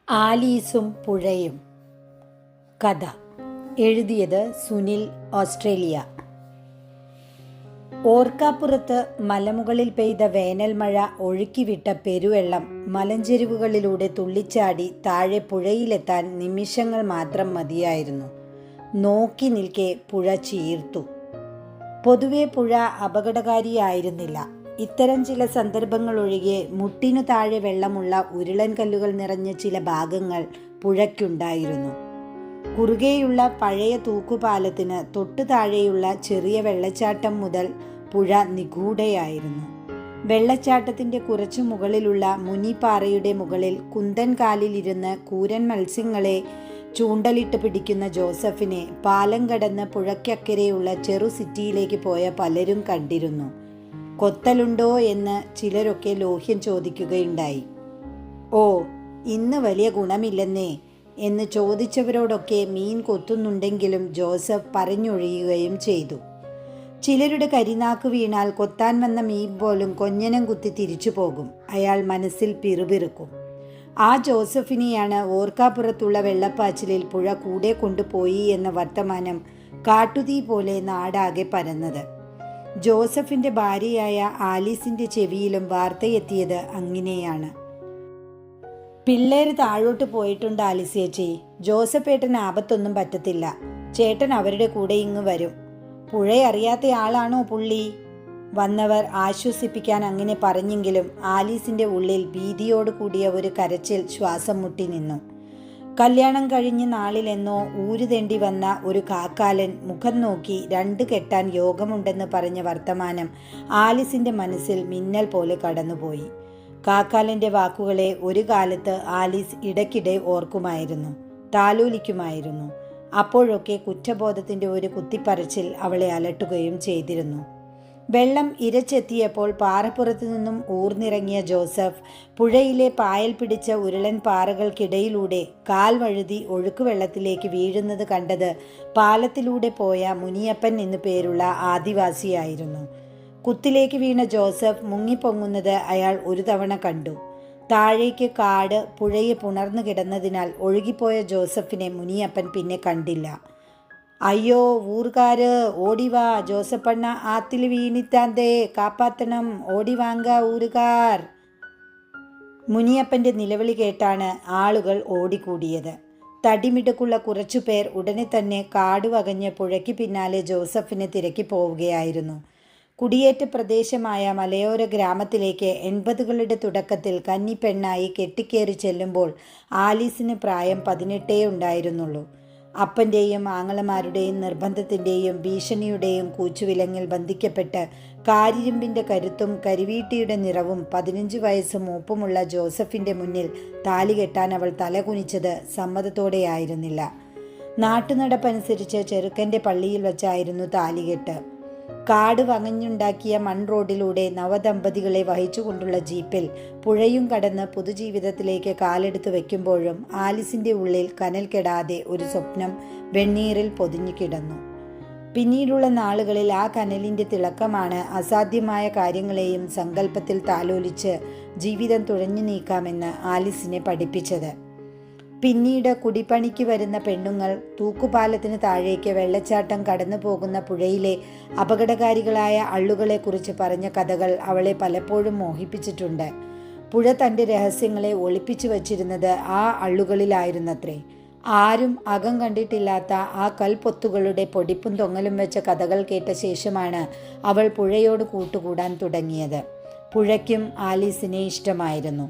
ആലീസും പുഴയും. കഥ എഴുതിയത് സുനിൽ, ഓസ്ട്രേലിയ. ഓർക്കാപ്പുറത്ത് മലമുകളിൽ പെയ്ത വേനൽ മഴ ഒഴുക്കിവിട്ട പെരുവെള്ളം മലഞ്ചെരിവുകളിലൂടെ തുള്ളിച്ചാടി താഴെ പുഴയിലെത്താൻ നിമിഷങ്ങൾ മാത്രം മതിയായിരുന്നു. നോക്കി നിൽക്കെ പുഴ ചീർത്തു. പൊതുവെ പുഴ അപകടകാരിയായിരുന്നില്ല. ഇത്തരം ചില സന്ദർഭങ്ങളൊഴികെ മുട്ടിനു താഴെ വെള്ളമുള്ള ഉരുളൻ കല്ലുകൾ നിറഞ്ഞ ചില ഭാഗങ്ങൾ പുഴയ്ക്കുണ്ടായിരുന്നു. കുറുകെയുള്ള പഴയ തൂക്കുപാലത്തിന് തൊട്ടു താഴെയുള്ള ചെറിയ വെള്ളച്ചാട്ടം മുതൽ പുഴ നിഗൂഢയായിരുന്നു. വെള്ളച്ചാട്ടത്തിൻ്റെ കുറച്ചു മുകളിലുള്ള മുനിപ്പാറയുടെ മുകളിൽ കുന്തൻ കാലിലിരുന്ന് കൂരൻ മത്സ്യങ്ങളെ ചൂണ്ടലിട്ട് പിടിക്കുന്ന ജോസഫിനെ പാലം കടന്ന് പുഴയ്ക്കക്കരെയുള്ള ചെറു സിറ്റിയിലേക്ക് പോയ പലരും കണ്ടിരുന്നു. കൊത്തലുണ്ടോ എന്ന് ചിലരൊക്കെ ലോഹ്യം ചോദിക്കുകയുണ്ടായി. ഓ, ഇന്ന് വലിയ ഗുണമില്ലെന്നേ എന്ന് ചോദിച്ചവരോടൊക്കെ മീൻ കൊത്തുന്നുണ്ടെങ്കിലും ജോസഫ് പറഞ്ഞൊഴിയുകയും ചെയ്തു. ചിലരുടെ കരിനാക്ക് വീണാൽ കൊത്താൻ വന്ന മീൻ പോലും കൊഞ്ഞനം കുത്തി തിരിച്ചു പോകും. അയാൾ മനസ്സിൽ പിറുപിറുക്കും. ആ ജോസഫിനെയാണ് ഓർക്കാപ്പുറത്തുള്ള വെള്ളപ്പാച്ചിലിൽ പുഴ കൂടെ കൊണ്ടുപോയി എന്ന വർത്തമാനം കാട്ടുതീ പോലെ നാടാകെ പരന്നത്. ജോസഫിൻ്റെ ഭാര്യയായ ആലീസിൻ്റെ ചെവിയിലും വാർത്തയെത്തിയത് അങ്ങനെയാണ്. പിള്ളേര് താഴോട്ട് പോയിട്ടുണ്ട് ആലിസേച്ചി. ജോസഫ് ഏട്ടന് ആപത്തൊന്നും പറ്റത്തില്ല. ചേട്ടൻ അവരുടെ കൂടെ ഇങ്ങ് വരും. പുഴയറിയാത്ത ആളാണോ പുള്ളി? വന്നവർ ആശ്വസിപ്പിക്കാൻ അങ്ങനെ പറഞ്ഞെങ്കിലും ആലീസിൻ്റെ ഉള്ളിൽ ഭീതിയോട് കൂടിയ ഒരു കരച്ചിൽ ശ്വാസം മുട്ടി നിന്നു. കല്യാണം കഴിഞ്ഞ നാളിലെന്നോ ഊരുതെണ്ടി വന്ന ഒരു കാക്കാലൻ മുഖം നോക്കി 2 കെട്ടാൻ യോഗമുണ്ടെന്ന് പറഞ്ഞ വർത്തമാനം ആലീസിൻ്റെ മനസ്സിൽ മിന്നൽ പോലെ കടന്നുപോയി. കാക്കാലൻ്റെ വാക്കുകളെ ഒരു കാലത്ത് ആലീസ് ഇടയ്ക്കിടെ ഓർക്കുമായിരുന്നു, താലോലിക്കുമായിരുന്നു. അപ്പോഴൊക്കെ കുറ്റബോധത്തിൻ്റെ ഒരു കുത്തിപ്പറിച്ചിൽ അവളെ അലട്ടുകയും ചെയ്തിരുന്നു. വെള്ളം ഇരച്ചെത്തിയപ്പോൾ പാറപ്പുറത്തു നിന്നും ഊർന്നിറങ്ങിയ ജോസഫ് പുഴയിലെ പായൽ പിടിച്ച ഉരുളൻ പാറകൾക്കിടയിലൂടെ കാൽ വഴുതി ഒഴുക്കുവെള്ളത്തിലേക്ക് വീഴുന്നത് കണ്ടത് പാലത്തിലൂടെ പോയ മുനിയപ്പൻ എന്നു പേരുള്ള ആദിവാസിയായിരുന്നു. കുത്തിലേക്ക് വീണ ജോസഫ് മുങ്ങിപ്പൊങ്ങുന്നത് അയാൾ ഒരു തവണ കണ്ടു. താഴേക്ക് കാട് പുഴയെ പുണർന്നു കിടന്നതിനാൽ ഒഴുകിപ്പോയ ജോസഫിനെ മുനിയപ്പൻ പിന്നെ കണ്ടില്ല. അയ്യോ ഊർക്കാര്, ഓടിവാ, ജോസപ്പണ്ണ ആത്തിൽ വീണിത്താന്തേ, കാപ്പാത്തണം, ഓടിവാങ്ക ഊരുകാർ. മുനിയപ്പൻ്റെ നിലവിളി കേട്ടാണ് ആളുകൾ ഓടിക്കൂടിയത്. തടിമിടുക്കുള്ള കുറച്ചുപേർ ഉടനെ തന്നെ കാടുവകഞ്ഞ് പുഴയ്ക്ക് പിന്നാലെ ജോസഫിനെ തിരക്കി പോവുകയായിരുന്നു. കുടിയേറ്റ പ്രദേശമായ മലയോര ഗ്രാമത്തിലേക്ക് 80കളുടെ തുടക്കത്തിൽ കന്നിപ്പെണ്ണായി കെട്ടിക്കേറി ചെല്ലുമ്പോൾ ആലീസിന് പ്രായം 18 ഉണ്ടായിരുന്നുള്ളൂ. അപ്പൻ്റെയും ആങ്ങളമാരുടെയും നിർബന്ധത്തിൻ്റെയും ഭീഷണിയുടെയും കൂച്ചുവിലങ്ങിൽ ബന്ധിക്കപ്പെട്ട് കാരിരുമ്പിൻ്റെ കരുത്തും കരിവീട്ടിയുടെ നിറവും 15 വയസ്സ് മൂപ്പുമുള്ള ജോസഫിൻ്റെ മുന്നിൽ താലി കെട്ടാൻ അവൾ തലകുനിച്ചത് സമ്മതത്തോടെയായിരുന്നില്ല. നാട്ടുനടപ്പനുസരിച്ച് ചെറുക്കൻ്റെ പള്ളിയിൽ വച്ചായിരുന്നു താലികെട്ട്. കാട് വകഞ്ഞുണ്ടാക്കിയ മൺറോഡിലൂടെ നവദമ്പതികളെ വഹിച്ചുകൊണ്ടുള്ള ജീപ്പിൽ പുഴയും കടന്ന് പുതുജീവിതത്തിലേക്ക് കാലെടുത്ത് വയ്ക്കുമ്പോഴും ആലിസിൻ്റെ ഉള്ളിൽ കനൽ കെടാതെ ഒരു സ്വപ്നം വെണ്ണീറിൽ പൊതിഞ്ഞു കിടന്നു. പിന്നീടുള്ള നാളുകളിൽ ആ കനലിൻ്റെ തിളക്കമാണ് അസാധ്യമായ കാര്യങ്ങളെയും സങ്കല്പത്തിൽ താലോലിച്ച് ജീവിതം തുഴഞ്ഞു നീക്കാമെന്ന് ആലിസിനെ പഠിപ്പിച്ചത്. പിന്നീട് കുടിപ്പണിക്ക് വരുന്ന പെണ്ണുങ്ങൾ തൂക്കുപാലത്തിന് താഴേക്ക് വെള്ളച്ചാട്ടം കടന്നു പോകുന്ന പുഴയിലെ അപകടകാരികളായ അള്ളുകളെക്കുറിച്ച് പറഞ്ഞ കഥകൾ അവളെ പലപ്പോഴും മോഹിപ്പിച്ചിട്ടുണ്ട്. പുഴ തൻ്റെ രഹസ്യങ്ങളെ ഒളിപ്പിച്ചു വച്ചിരുന്നത് ആ അള്ളുകളിലായിരുന്നത്രേ. ആരും അകം കണ്ടിട്ടില്ലാത്ത ആ കൽപ്പൊത്തുകളുടെ പൊടിപ്പും തൊങ്ങലും വെച്ച കഥകൾ കേട്ട ശേഷമാണ് അവൾ പുഴയോട് കൂട്ടുകൂടാൻ തുടങ്ങിയത്. പുഴയ്ക്കും ആലീസിനെ ഇഷ്ടമായിരുന്നു.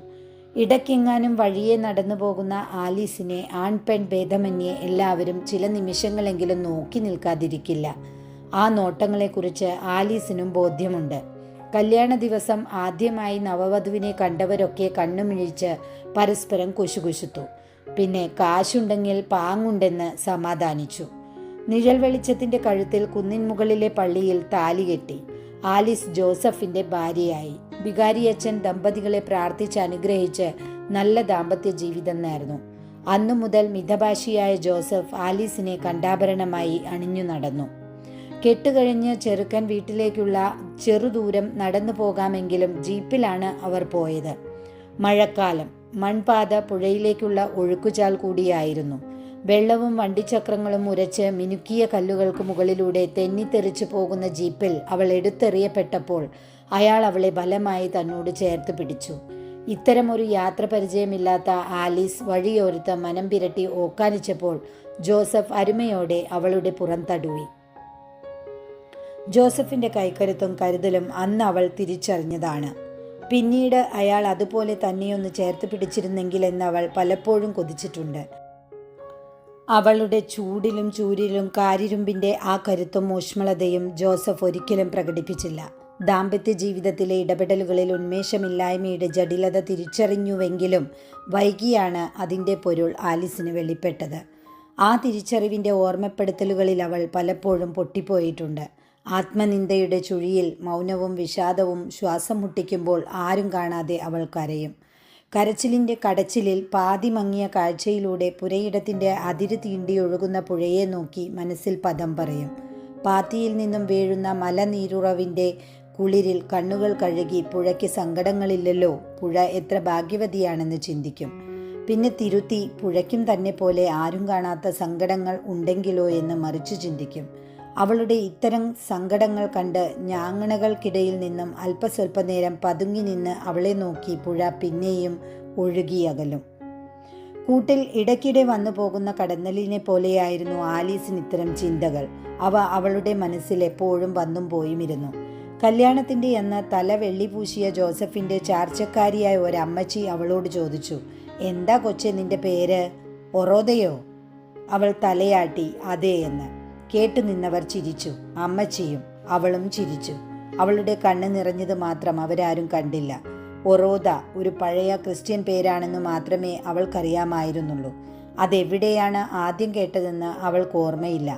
ഇടയ്ക്കെങ്ങാനും വഴിയെ നടന്നു പോകുന്ന ആലീസിനെ ആൺപെൺ ഭേദമന്യേ എല്ലാവരും ചില നിമിഷങ്ങളെങ്കിലും നോക്കി നിൽക്കാതിരിക്കില്ല. ആ നോട്ടങ്ങളെക്കുറിച്ച് ആലീസിനും ബോധ്യമുണ്ട്. കല്യാണ ദിവസം ആദ്യമായി നവവധുവിനെ കണ്ടവരൊക്കെ കണ്ണുമിഴിച്ച് പരസ്പരം കുശുകുശുത്തു. പിന്നെ കാശുണ്ടെങ്കിൽ പാങ്ങുണ്ടെന്ന് സമാധാനിച്ചു. നിഴൽ വെളിച്ചത്തിൻ്റെ കഴുത്തിൽ കുന്നിൻ മുകളിലെ പള്ളിയിൽ താലി കെട്ടി. ആലീസ് ജോസഫിൻ്റെ ഭാര്യയായി. വികാരിയച്ഛൻ ദമ്പതികളെ പ്രാർത്ഥിച്ച് അനുഗ്രഹിച്ച് നല്ല ദാമ്പത്യ ജീവിതം നേർന്നു. അന്നു മുതൽ മിതഭാഷിയായ ജോസഫ് ആലീസിനെ കണ്ടാഭരണമായി അണിഞ്ഞു നടന്നു. കെട്ടുകഴിഞ്ഞ് ചെറുക്കൻ വീട്ടിലേക്കുള്ള ചെറുദൂരം നടന്നു പോകാമെങ്കിലും ജീപ്പിലാണ് അവർ പോയത്. മഴക്കാലം. മൺപാത പുഴയിലേക്കുള്ള ഒഴുക്കുചാൽ കൂടിയായിരുന്നു. വെള്ളവും വണ്ടിച്ചക്രങ്ങളും ഉരച്ച് മിനുക്കിയ കല്ലുകൾക്ക് മുകളിലൂടെ തെന്നിത്തെറിച്ചു പോകുന്ന ജീപ്പിൽ അവൾ എടുത്തെറിയപ്പെട്ടപ്പോൾ അയാൾ അവളെ ബലമായി തന്നോട് ചേർത്ത് പിടിച്ചു. ഇത്തരമൊരു യാത്ര പരിചയമില്ലാത്ത ആലീസ് വഴിയോരത്ത് മനം പിരട്ടി ഓക്കാനിച്ചപ്പോൾ ജോസഫ് അരുമയോടെ അവളുടെ പുറം തടവി. ജോസഫിന്റെ കൈക്കരുത്തും കരുതലും അന്ന് അവൾ തിരിച്ചറിഞ്ഞതാണ്. പിന്നീട് അയാൾ അതുപോലെ തന്നെയൊന്ന് ചേർത്ത് പിടിച്ചിരുന്നെങ്കിൽ എന്ന് അവൾ പലപ്പോഴും കൊതിച്ചിട്ടുണ്ട്. അവളുടെ ചൂടിലും ചൂരിലും കാരിരുമ്പിൻ്റെ ആ കരുത്തും ഊഷ്മളതയും ജോസഫ് ഒരിക്കലും പ്രകടിപ്പിച്ചില്ല. ദാമ്പത്യ ജീവിതത്തിലെ ഇടപെടലുകളിൽ ഉന്മേഷമില്ലായ്മയുടെ ജടിലത തിരിച്ചറിഞ്ഞുവെങ്കിലും വൈകിയാണ് അതിൻ്റെ പൊരുൾ ആലിസിന് വെളിപ്പെട്ടത്. ആ തിരിച്ചറിവിൻ്റെ ഓർമ്മപ്പെടുത്തലുകളിൽ അവൾ പലപ്പോഴും പൊട്ടിപ്പോയിട്ടുണ്ട്. ആത്മനിന്ദയുടെ ചുഴിയിൽ മൗനവും വിഷാദവും ശ്വാസം മുട്ടിക്കുമ്പോൾ ആരും കാണാതെ അവൾ കരയും. കരച്ചിലിൻ്റെ കടച്ചിലിൽ പാതി മങ്ങിയ കാഴ്ചയിലൂടെ പുരയിടത്തിൻ്റെ അതിര് തീണ്ടിയൊഴുകുന്ന പുഴയെ നോക്കി മനസ്സിൽ പദം പറയും. പാത്തിയിൽ നിന്നും വീഴുന്ന മലനീരുറവിൻ്റെ കുളിരിൽ കണ്ണുകൾ കഴുകി പുഴയ്ക്ക് സങ്കടങ്ങളില്ലല്ലോ, പുഴ എത്ര ഭാഗ്യവതിയാണെന്ന് ചിന്തിക്കും. പിന്നെ തിരുത്തി പുഴയ്ക്കും തന്നെ പോലെ ആരും കാണാത്ത സങ്കടങ്ങൾ ഉണ്ടെങ്കിലോ എന്ന് മറിച്ചു ചിന്തിക്കും. അവളുടെ ഇത്തരം സങ്കടങ്ങൾ കണ്ട് ഞാങ്ങണകൾക്കിടയിൽ നിന്നും അല്പസ്വല്പനേരം പതുങ്ങി നിന്ന് അവളെ നോക്കി പുഴ പിന്നെയും ഒഴുകിയകലും. കൂട്ടിൽ ഇടയ്ക്കിടെ വന്നു പോകുന്ന കടന്നലിനെ പോലെയായിരുന്നു ആലീസിന് ഇത്തരം ചിന്തകൾ. അവ അവളുടെ മനസ്സിൽ എപ്പോഴും വന്നും പോയുമിരുന്നു. കല്യാണത്തിൻ്റെ അന്ന് തല വെള്ളിപൂശിയ ജോസഫിൻ്റെ ചാർച്ചക്കാരിയായ ഒരമ്മച്ചി അവളോട് ചോദിച്ചു, "എന്താ കൊച്ചെ നിന്റെ പേര്? ഒറോദയോ?" അവൾ തലയാട്ടി അതെ എന്ന്. കേട്ടു നിന്നവർ ചിരിച്ചു. അമ്മച്ചിയും അവളും ചിരിച്ചു. അവളുടെ കണ്ണ് നിറഞ്ഞത് മാത്രം അവരാരും കണ്ടില്ല. ഒറോദ ഒരു പഴയ ക്രിസ്ത്യൻ പേരാണെന്ന് മാത്രമേ അവൾക്കറിയാമായിരുന്നുള്ളൂ. അതെവിടെയാണ് ആദ്യം കേട്ടതെന്ന് അവൾക്ക് ഓർമ്മയില്ല.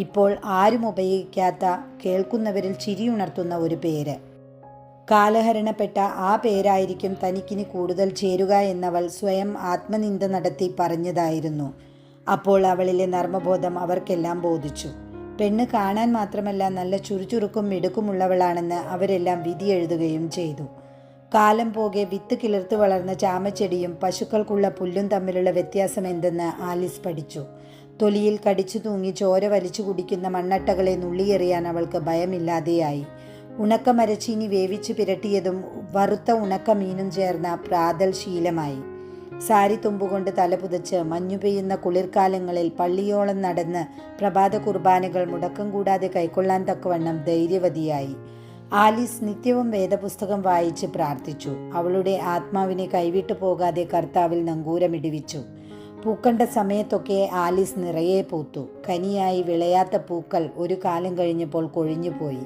ഇപ്പോൾ ആരും ഉപയോഗിക്കാത്ത, കേൾക്കുന്നവരിൽ ചിരിയുണർത്തുന്ന ഒരു പേര്. കാലഹരണപ്പെട്ട ആ പേരായിരിക്കും തനിക്കിനി കൂടുതൽ ചേരുക എന്നവൾ സ്വയം ആത്മനിന്ദ നടത്തി പറഞ്ഞതായിരുന്നു. അപ്പോൾ അവളിലെ നർമ്മബോധം അവർക്കെല്ലാം ബോധിച്ചു. പെണ്ണ് കാണാൻ മാത്രമല്ല നല്ല ചുറുചുറുക്കും മിടുക്കുമുള്ളവളാണെന്ന് അവരെല്ലാം വിധി എഴുതുകയും ചെയ്തു. കാലം പോകെ വിത്ത് കിളിർത്ത് വളർന്ന ചാമച്ചെടിയും പശുക്കൾക്കുള്ള പുല്ലും തമ്മിലുള്ള വ്യത്യാസം എന്തെന്ന് ആലിസ് പഠിച്ചു. തൊലിയിൽ കടിച്ചു തൂങ്ങി ചോര വലിച്ചു കുടിക്കുന്ന മണ്ണട്ടകളെ നുള്ളിയെറിയാൻ അവൾക്ക് ഭയമില്ലാതെയായി. ഉണക്ക മരച്ചീനി വേവിച്ച് പിരട്ടിയതും വറുത്ത ഉണക്ക മീനും ചേർന്ന പ്രാതൽ ശീലമായി. സാരി തുമ്പുകൊണ്ട് തലപുതച്ച് മഞ്ഞു പെയ്യുന്ന കുളിർക്കാലങ്ങളിൽ പള്ളിയോളം നടന്ന് പ്രഭാത കുർബാനകൾ മുടക്കം കൂടാതെ കൈക്കൊള്ളാൻ തക്കവണ്ണം ധൈര്യവതിയായി. ആലീസ് നിത്യവും വേദപുസ്തകം വായിച്ച് പ്രാർത്ഥിച്ചു. അവളുടെ ആത്മാവിനെ കൈവിട്ടു പോകാതെ കർത്താവിൽ നങ്കൂരമിടിവിച്ചു. പൂക്കണ്ട സമയത്തൊക്കെ ആലീസ് നിറയെ പൂത്തു. കനിയായി വിളയാത്ത പൂക്കൾ ഒരു കാലം കഴിഞ്ഞപ്പോൾ കൊഴിഞ്ഞുപോയി.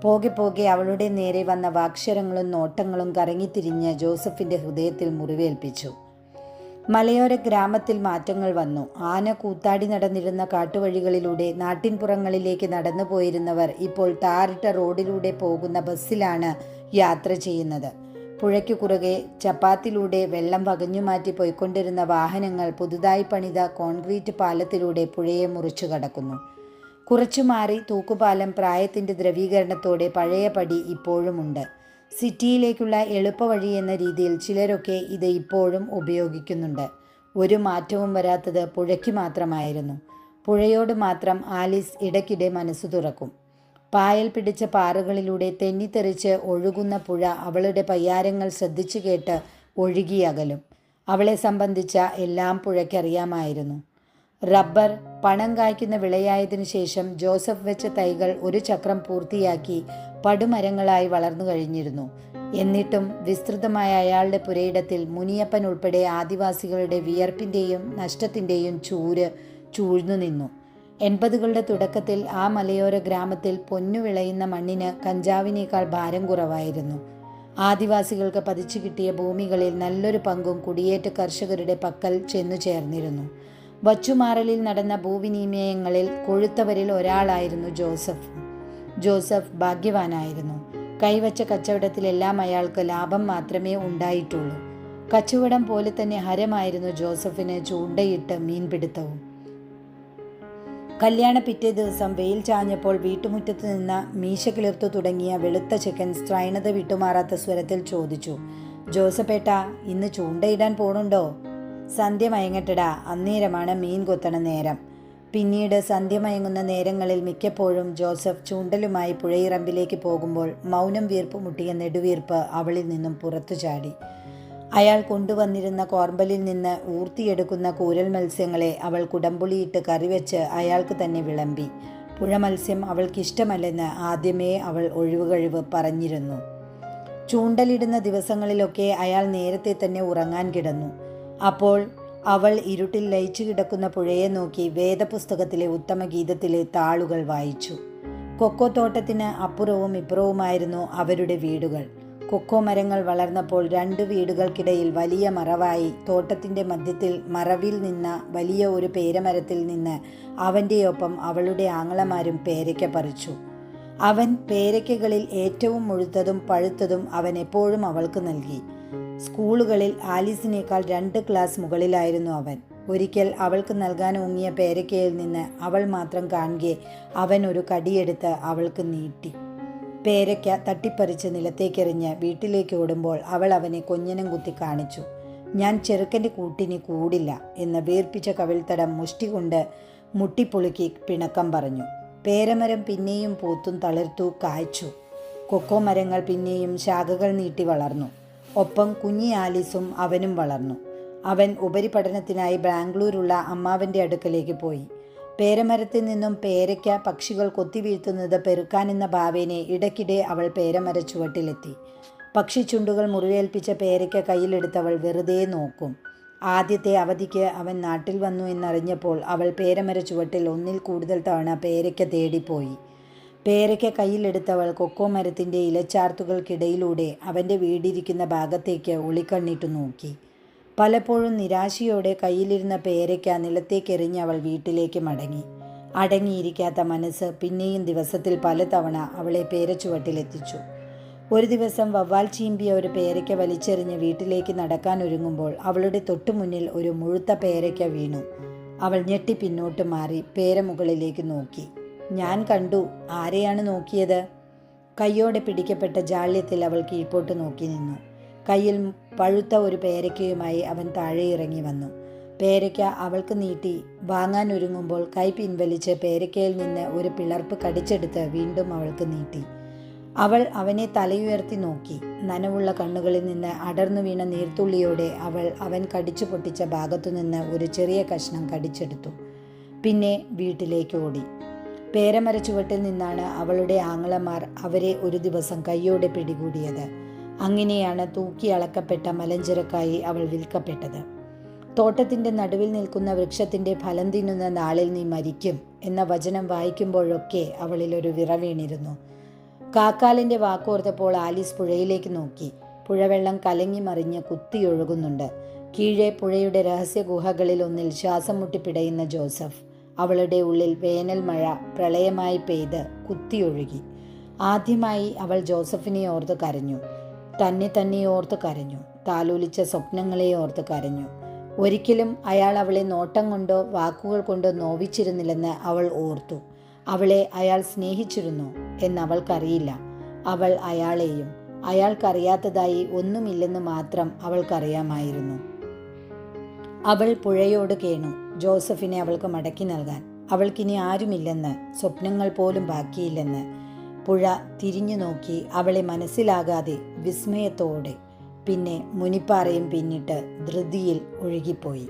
പോകെ പോകെ അവളുടെ നേരെ വന്ന വാക്ഷരങ്ങളും നോട്ടങ്ങളും കറങ്ങിത്തിരിഞ്ഞ് ജോസഫിൻ്റെ ഹൃദയത്തിൽ മുറിവേൽപ്പിച്ചു. മലയോര ഗ്രാമത്തിൽ മാറ്റങ്ങൾ വന്നു. ആന കൂത്താടി നടന്നിരുന്ന കാട്ടുവഴികളിലൂടെ നാട്ടിൻപുറങ്ങളിലേക്ക് നടന്നു പോയിരുന്നവർ ഇപ്പോൾ ടാറിട്ട റോഡിലൂടെ പോകുന്ന ബസ്സിലാണ് യാത്ര ചെയ്യുന്നത്. പുഴയ്ക്കു കുറുകെ ചപ്പാത്തിലൂടെ വെള്ളം വകഞ്ഞുമാറ്റി പോയിക്കൊണ്ടിരുന്ന വാഹനങ്ങൾ പുതുതായി പണിത കോൺക്രീറ്റ് പാലത്തിലൂടെ പുഴയെ മുറിച്ചു കടക്കുന്നു. കുറച്ചു മാറി തൂക്കുപാലം പ്രായത്തിൻ്റെ ദ്രവീകരണത്തോടെ പഴയ പടി ഇപ്പോഴുമുണ്ട്. സിറ്റിയിലേക്കുള്ള എളുപ്പവഴി എന്ന രീതിയിൽ ചിലരൊക്കെ ഇത് ഇപ്പോഴും ഉപയോഗിക്കുന്നുണ്ട്. ഒരു മാറ്റവും വരാത്തത് പുഴയ്ക്ക് മാത്രമായിരുന്നു. പുഴയോട് മാത്രം ആലീസ് ഇടയ്ക്കിടെ മനസ്സു തുറക്കും. പായൽ പിടിച്ച പാറകളിലൂടെ തെന്നിത്തെറിച്ച് ഒഴുകുന്ന പുഴ അവളുടെ പയ്യാരങ്ങൾ ശ്രദ്ധിച്ചു കേട്ട് ഒഴുകിയകലും. അവളെ സംബന്ധിച്ച എല്ലാം പുഴയ്ക്കറിയാമായിരുന്നു. റബ്ബർ പണം കായ്ക്കുന്ന വിളയായതിനു ശേഷം ജോസഫ് വെച്ച തൈകൾ ഒരു ചക്രം പൂർത്തിയാക്കി പടുമരങ്ങളായി വളർന്നു കഴിഞ്ഞിരുന്നു. എന്നിട്ടും വിസ്തൃതമായ അയാളുടെ പുരയിടത്തിൽ മുനിയപ്പൻ ഉൾപ്പെടെ ആദിവാസികളുടെ വിയർപ്പിൻ്റെയും നഷ്ടത്തിൻ്റെയും ചൂര് ചൂഴ്ന്നു നിന്നു. 80കളുടെ തുടക്കത്തിൽ ആ മലയോര ഗ്രാമത്തിൽ പൊന്നു വിളയുന്ന മണ്ണിന് കഞ്ചാവിനേക്കാൾ ഭാരം കുറവായിരുന്നു. ആദിവാസികൾക്ക് പതിച്ചു കിട്ടിയ ഭൂമികളിൽ നല്ലൊരു പങ്കും കുടിയേറ്റ കർഷകരുടെ പക്കൽ ചെന്നു ചേർന്നിരുന്നു. വച്ചുമാറലിൽ നടന്ന ഭൂവിനിമയങ്ങളിൽ കൊഴുത്തവരിൽ ഒരാളായിരുന്നു ജോസഫ്. ജോസഫ് ഭാഗ്യവാനായിരുന്നു. കൈവച്ച കച്ചവടത്തിലെല്ലാം അയാൾക്ക് ലാഭം മാത്രമേ ഉണ്ടായിട്ടുള്ളൂ. കച്ചവടം പോലെ തന്നെ ഹരമായിരുന്നു ജോസഫിന് ചൂണ്ടയിട്ട് മീൻപിടുത്തവും. കല്യാണ പിറ്റേ ദിവസം വെയിൽ ചാഞ്ഞപ്പോൾ വീട്ടുമുറ്റത്ത് നിന്ന് മീശ കിളിർത്തു തുടങ്ങിയ വെളുത്ത ചെക്കൻ സ്ത്രൈണത വിട്ടുമാറാത്ത സ്വരത്തിൽ ചോദിച്ചു, ജോസഫേട്ടാ, ഇന്ന് ചൂണ്ടയിടാൻ പോണുണ്ടോ? സന്ധ്യ മയങ്ങട്ടടാ, അന്നേരമാണ് മീൻ കൊത്തണ നേരം. പിന്നീട് സന്ധ്യ മയങ്ങുന്ന നേരങ്ങളിൽ മിക്കപ്പോഴും ജോസഫ് ചൂണ്ടലുമായി പുഴയിറമ്പിലേക്ക് പോകുമ്പോൾ മൗനം വീർപ്പ് മുട്ടിയ നെടുവീർപ്പ് അവളിൽ നിന്നും പുറത്തു ചാടി. അയാൾ കൊണ്ടുവന്നിരുന്ന കോർമ്പലിൽ നിന്ന് ഊർത്തിയെടുക്കുന്ന കൂരൽ മത്സ്യങ്ങളെ അവൾ കുടംപുളിയിട്ട് കറിവെച്ച് അയാൾക്ക് തന്നെ വിളമ്പി. പുഴ മത്സ്യം അവൾക്കിഷ്ടമല്ലെന്ന് ആദ്യമേ അവൾ ഒഴിവുകഴിവ് പറഞ്ഞിരുന്നു. ചൂണ്ടലിടുന്ന ദിവസങ്ങളിലൊക്കെ അയാൾ നേരത്തെ തന്നെ ഉറങ്ങാൻ കിടന്നു. അപ്പോൾ അവൾ ഇരുട്ടിൽ ലയിച്ചു കിടക്കുന്ന പുഴയെ നോക്കി വേദപുസ്തകത്തിലെ ഉത്തമഗീതത്തിലെ താളുകൾ വായിച്ചു. കൊക്കോ തോട്ടത്തിന് അപ്പുറവും ഇപ്പുറവുമായിരുന്നു അവരുടെ വീടുകൾ. കൊക്കോ മരങ്ങൾ വളർന്നപ്പോൾ 2 വീടുകൾക്കിടയിൽ വലിയ മറവായി തോട്ടത്തിൻ്റെ മധ്യത്തിൽ മറവിൽ നിന്ന വലിയ ഒരു പേരമരത്തിൽ നിന്ന് അവൻ്റെയൊപ്പം അവളുടെ ആങ്ങളമാരും പേരയ്ക്ക പറിച്ചു. അവൻ പേരയ്ക്കകളിൽ ഏറ്റവും മുഴുത്തതും പഴുത്തതും അവൻ എപ്പോഴും അവൾക്ക് നൽകി. സ്കൂളുകളിൽ ആലീസിനേക്കാൾ 2 ക്ലാസ് മുകളിലായിരുന്നു അവൻ. ഒരിക്കൽ അവൾക്ക് നൽകാൻ ഊങ്ങിയ പേരയ്ക്കയിൽ നിന്ന് അവൾ മാത്രം കാണുകെ അവൻ ഒരു കടിയെടുത്ത് അവൾക്ക് നീട്ടി. പേരയ്ക്ക തട്ടിപ്പറിച്ച് നിലത്തേക്കെറിഞ്ഞ് വീട്ടിലേക്ക് ഓടുമ്പോൾ അവൾ അവനെ കൊഞ്ഞനം കുത്തി കാണിച്ചു. ഞാൻ ചെറുക്കൻ്റെ കൂട്ടിന് കൂടില്ല എന്ന വീർപ്പിച്ച കവിൾത്തടം മുഷ്ടി കൊണ്ട് മുട്ടിപ്പൊളുക്കി പിണക്കം പറഞ്ഞു. പേരമരം പിന്നെയും പൂത്തും തളിർത്തു കായ്ച്ചു. കൊക്കോ മരങ്ങൾ പിന്നെയും ശാഖകൾ നീട്ടി വളർന്നു. ഒപ്പം കുഞ്ഞി ആലീസും അവനും വളർന്നു. അവൻ ഉപരിപഠനത്തിനായി ബാംഗ്ലൂരുള്ള അമ്മാവൻ്റെ അടുക്കലേക്ക് പോയി. പേരമരത്തിൽ നിന്നും പേരയ്ക്ക പക്ഷികൾ കൊത്തിവീഴ്ത്തുന്നത് പെറുക്കാനെന്ന ഭാവേനെ ഇടയ്ക്കിടെ അവൾ പേരമര ചുവട്ടിലെത്തി. പക്ഷിച്ചുണ്ടുകൾ മുറിവേൽപ്പിച്ച പേരയ്ക്ക കയ്യിലെടുത്തവൾ വെറുതെ നോക്കും. ആദ്യത്തെ അവധിക്ക് അവൻ നാട്ടിൽ വന്നു എന്നറിഞ്ഞപ്പോൾ അവൾ പേരമര ചുവട്ടിൽ 1-ൽ കൂടുതൽ തവണ പേരയ്ക്ക തേടിപ്പോയി. പേരയ്ക്ക കയ്യിലെടുത്തവൾ കൊക്കോ മരത്തിൻ്റെ ഇലച്ചാർത്തുകൾക്കിടയിലൂടെ അവൻ്റെ വീടിരിക്കുന്ന ഭാഗത്തേക്ക് ഒളിക്കണ്ണിട്ടു നോക്കി. പലപ്പോഴും നിരാശയോടെ കയ്യിലിരുന്ന പേരയ്ക്ക നിലത്തേക്കെറിഞ്ഞ് അവൾ വീട്ടിലേക്ക് മടങ്ങി. അടങ്ങിയിരിക്കാത്ത മനസ്സ് പിന്നെയും ദിവസത്തിൽ പലതവണ അവളെ പേരച്ചുവട്ടിലെത്തിച്ചു. ഒരു ദിവസം വവ്വാൽ ചീമ്പിയ ഒരു പേരയ്ക്ക വലിച്ചെറിഞ്ഞ് വീട്ടിലേക്ക് നടക്കാൻ ഒരുങ്ങുമ്പോൾ അവളുടെ തൊട്ടുമുന്നിൽ ഒരു മുഴുത്ത പേരയ്ക്ക വീണു. അവൾ ഞെട്ടി പിന്നോട്ട് മാറി പേരമുകളിലേക്ക് നോക്കി. ഞാൻ കണ്ടു. ആരെയാണ് നോക്കിയത്? കയ്യോടെ പിടിക്കപ്പെട്ട ജാള്യത്തിൽ അവൾ കീഴ്പോട്ട് നോക്കി നിന്നു. കയ്യിൽ പഴുത്ത ഒരു പേരയ്ക്കയുമായി അവൻ താഴെ ഇറങ്ങി വന്നു. പേരയ്ക്ക അവൾക്ക് നീട്ടി വാങ്ങാൻ ഒരുങ്ങുമ്പോൾ കൈ പിൻവലിച്ച് പേരയ്ക്കയിൽ നിന്ന് ഒരു പിളർപ്പ് കടിച്ചെടുത്ത് വീണ്ടും അവൾക്ക് നീട്ടി. അവൾ അവനെ തലയുയർത്തി നോക്കി. നനവുള്ള കണ്ണുകളിൽ നിന്ന് അടർന്നു വീണ നീർത്തുള്ളിയോടെ അവൻ കടിച്ചു പൊട്ടിച്ച ഭാഗത്തുനിന്ന് ഒരു ചെറിയ കഷ്ണം കടിച്ചെടുത്തു. പിന്നെ വീട്ടിലേക്ക് ഓടി. പേരമര ചുവട്ടിൽ നിന്നാണ് അവളുടെ ആങ്ങളമാർ അവരെ ഒരു ദിവസം കയ്യോടെ പിടികൂടിയത്. അങ്ങനെയാണ് തൂക്കി അളക്കപ്പെട്ട മലഞ്ചരക്കായി അവൾ വിൽക്കപ്പെട്ടത്. തോട്ടത്തിൻ്റെ നടുവിൽ നിൽക്കുന്ന വൃക്ഷത്തിൻ്റെ ഫലം തിന്നുന്ന നാളിൽ നീ മരിക്കും എന്ന വചനം വായിക്കുമ്പോഴൊക്കെ അവളിലൊരു വിറവീണിരുന്നു. കാക്കാലിൻ്റെ വാക്കോർത്തപ്പോൾ ആലീസ് പുഴയിലേക്ക് നോക്കി. പുഴവെള്ളം കലങ്ങി മറിഞ്ഞ് കുത്തിയൊഴുകുന്നുണ്ട്. കീഴെ പുഴയുടെ രഹസ്യ ഗുഹകളിൽ ഒന്നിൽ ശ്വാസം മുട്ടിപ്പിടയുന്ന ജോസഫ്. അവളുടെ ഉള്ളിൽ വേനൽ മഴ പ്രളയമായി പെയ്ത് കുത്തിയൊഴുകി. ആദ്യമായി അവൾ ജോസഫിനെ ഓർത്ത് കരഞ്ഞു. തന്നെ ഓർത്ത് കരഞ്ഞു. താലോലിച്ച സ്വപ്നങ്ങളെ ഓർത്ത് കരഞ്ഞു. ഒരിക്കലും അയാൾ അവളെ നോട്ടം കൊണ്ടോ വാക്കുകൾ കൊണ്ടോ നോവിച്ചിരുന്നില്ലെന്ന് അവൾ ഓർത്തു. അവളെ അയാൾ സ്നേഹിച്ചിരുന്നു എന്നവൾക്കറിയില്ല. അവൾ അയാളെയും. അയാൾക്കറിയാത്തതായി ഒന്നുമില്ലെന്ന് മാത്രം അവൾക്കറിയാമായിരുന്നു. അവൾ പുഴയോട് കേണു. ജോസഫിനെ അവൾക്ക് മടക്കി നൽകാൻ. അവൾക്കിനി ആരുമില്ലെന്ന്, സ്വപ്നങ്ങൾ പോലും ബാക്കിയില്ലെന്ന്. പുഴ തിരിഞ്ഞു നോക്കി അവളെ മനസ്സിലാകാതെ വിസ്മയത്തോടെ. പിന്നെ മുനിപ്പാറയും പിന്നിട്ട് ധൃതിയിൽ ഒഴുകിപ്പോയി.